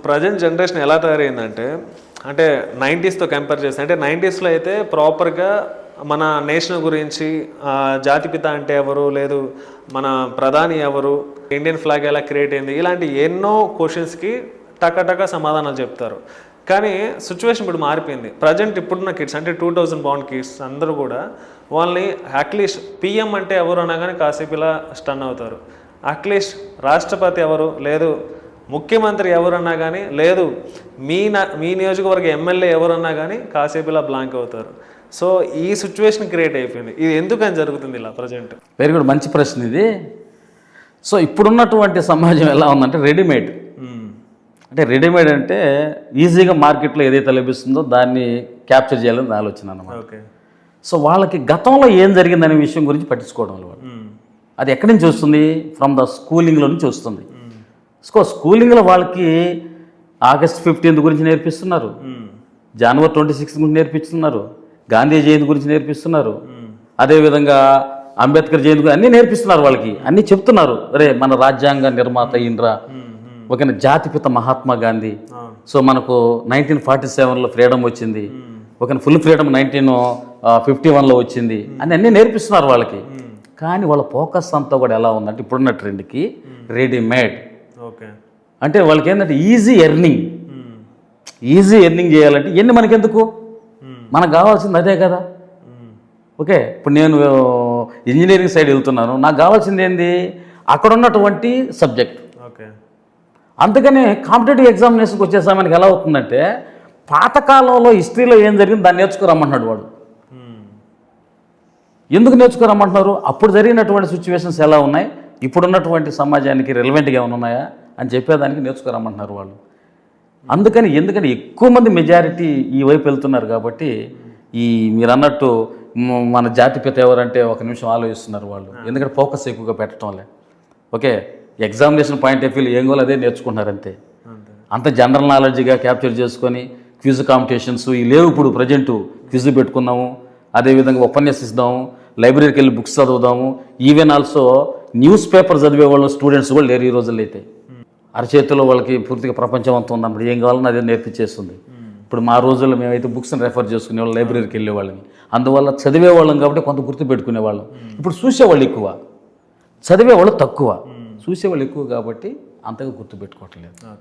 Present generation ఎలా తయారైందంటే, అంటే 90స్తో compare చేస్తే, అంటే 90స్లో అయితే ప్రాపర్గా మన నేషన్ గురించి జాతిపిత అంటే ఎవరు, లేదు మన ప్రధాని ఎవరు, ఇండియన్ ఫ్లాగ్ ఎలా క్రియేట్ అయింది, ఇలాంటి ఎన్నో క్వశ్చన్స్కి టక సమాధానాలు చెప్తారు. కానీ సిచ్యువేషన్ ఇప్పుడు మారిపోయింది. ప్రజెంట్ ఇప్పుడున్న కిడ్స్ అంటే 2000 బాండ్ కిడ్స్ అందరూ కూడా వాళ్ళని అట్లీస్ట్ పిఎం అంటే ఎవరు అన్నా కానీ కాసేపు ఇలా స్టన్ అవుతారు. అట్లీస్ట్ రాష్ట్రపతి ఎవరు, లేదు ముఖ్యమంత్రి ఎవరన్నా కానీ, లేదు మీ నియోజకవర్గ ఎమ్మెల్యే ఎవరన్నా కానీ కాసేపు ఇలా బ్లాంక్ అవుతారు. సో ఈ సిచ్యువేషన్ క్రియేట్ అయిపోయింది. ఇది ఎందుకని జరుగుతుంది ఇలా ప్రజెంట్? వెరీ గుడ్, మంచి ప్రశ్న ఇది. సో ఇప్పుడున్నటువంటి సమాజం ఎలా ఉందంటే రెడీమేడ్. అంటే రెడీమేడ్ అంటే ఈజీగా మార్కెట్లో ఏదైతే లభిస్తుందో దాన్ని క్యాప్చర్ చేయాలని ఆలోచన అన్నమాట. ఓకే. సో వాళ్ళకి గతంలో ఏం జరిగిందనే విషయం గురించి పట్టించుకోవడం వాళ్ళు. అది ఎక్కడి నుంచి వస్తుంది? ఫ్రమ్ ద స్కూలింగ్లో నుంచి వస్తుంది. స్కూలింగ్లో వాళ్ళకి ఆగస్ట్ 15 గురించి నేర్పిస్తున్నారు, జనవరి 26 గురించి నేర్పిస్తున్నారు, గాంధీ జయంతి గురించి నేర్పిస్తున్నారు, అదేవిధంగా అంబేద్కర్ జయంతి గురించి అన్నీ నేర్పిస్తున్నారు. వాళ్ళకి అన్నీ చెప్తున్నారు. అరే మన రాజ్యాంగ నిర్మాత ఈయనరా, ఒక జాతిపిత మహాత్మా గాంధీ. సో మనకు 1947లో ఫ్రీడమ్ వచ్చింది, ఒక ఫుల్ ఫ్రీడమ్ 1951లో వచ్చింది అని అన్నీ నేర్పిస్తున్నారు వాళ్ళకి. కానీ వాళ్ళ ఫోకస్ అంతా కూడా ఎలా ఉందంటే ఇప్పుడున్న ట్రెండ్కి రెడీమేడ్. ఓకే. అంటే వాళ్ళకి ఏంటంటే ఈజీ ఎర్నింగ్ చేయాలంటే ఇవన్నీ మనకెందుకు, మనకు కావాల్సింది అదే కదా. ఓకే, ఇప్పుడు నేను ఇంజనీరింగ్ సైడ్ వెళ్తున్నాను, నాకు కావాల్సింది ఏంది అక్కడ ఉన్నటువంటి సబ్జెక్ట్. ఓకే. అందుకని కాంపిటేటివ్ ఎగ్జామినేషన్కి వచ్చే సమయానికి ఎలా అవుతుందంటే పాతకాలంలో హిస్టరీలో ఏం జరిగింది దాన్ని నేర్చుకోరమ్మంటున్నాడు వాడు. ఎందుకు నేర్చుకోరమ్మంటున్నారు? అప్పుడు జరిగినటువంటి సిచ్యువేషన్స్ ఎలా ఉన్నాయి, ఇప్పుడున్నటువంటి సమాజానికి రెలవెంట్గా ఏమైనా ఉన్నాయా అని చెప్పేదానికి నేర్చుకోరమ్మంటున్నారు వాళ్ళు. ఎందుకంటే ఎక్కువ మంది మెజారిటీ ఈ వైపు వెళ్తున్నారు కాబట్టి ఈ మీరు అన్నట్టు మన జాతిపిత ఎవరంటే ఒక నిమిషం ఆలోచిస్తున్నారు వాళ్ళు. ఎందుకంటే ఫోకస్ ఎక్కువగా పెట్టడం వల్లే. ఓకే, ఎగ్జామినేషన్ పాయింట్ ఆఫ్ వ్యూలో ఏం కావాలో అదే నేర్చుకుంటున్నారు అంతే. అంత జనరల్ నాలెడ్జ్గా క్యాప్చర్ చేసుకొని క్విజ్ కాంపిటీషన్స్ ఇవి లేవు. ఇప్పుడు ప్రజెంట్ క్విజ్ పెట్టుకున్నాము, అదేవిధంగా ఉపన్యసిస్తాము, లైబ్రరీకి వెళ్ళి బుక్స్ చదువుదాము. ఈవెన్ ఆల్సో న్యూస్ పేపర్ చదివే వాళ్ళు స్టూడెంట్స్ కూడా లేరు ఈ రోజుల్లో. అయితే అరచేతిలో వాళ్ళకి పూర్తిగా ప్రపంచం అంతా ఉన్నప్పుడు ఏం కావాలని అదే నేర్పించేస్తుంది. ఇప్పుడు మా రోజుల్లో మేమైతే బుక్స్ని రెఫర్ చేసుకునే వాళ్ళు, లైబ్రరీకి వెళ్ళే వాళ్ళని. అందువల్ల చదివేవాళ్ళం కాబట్టి కొంత గుర్తు పెట్టుకునేవాళ్ళం. ఇప్పుడు చూసేవాళ్ళు ఎక్కువ, చదివేవాళ్ళు తక్కువ. చూసేవాళ్ళు ఎక్కువ కాబట్టి అంతగా గుర్తుపెట్టుకోవట్లేదు.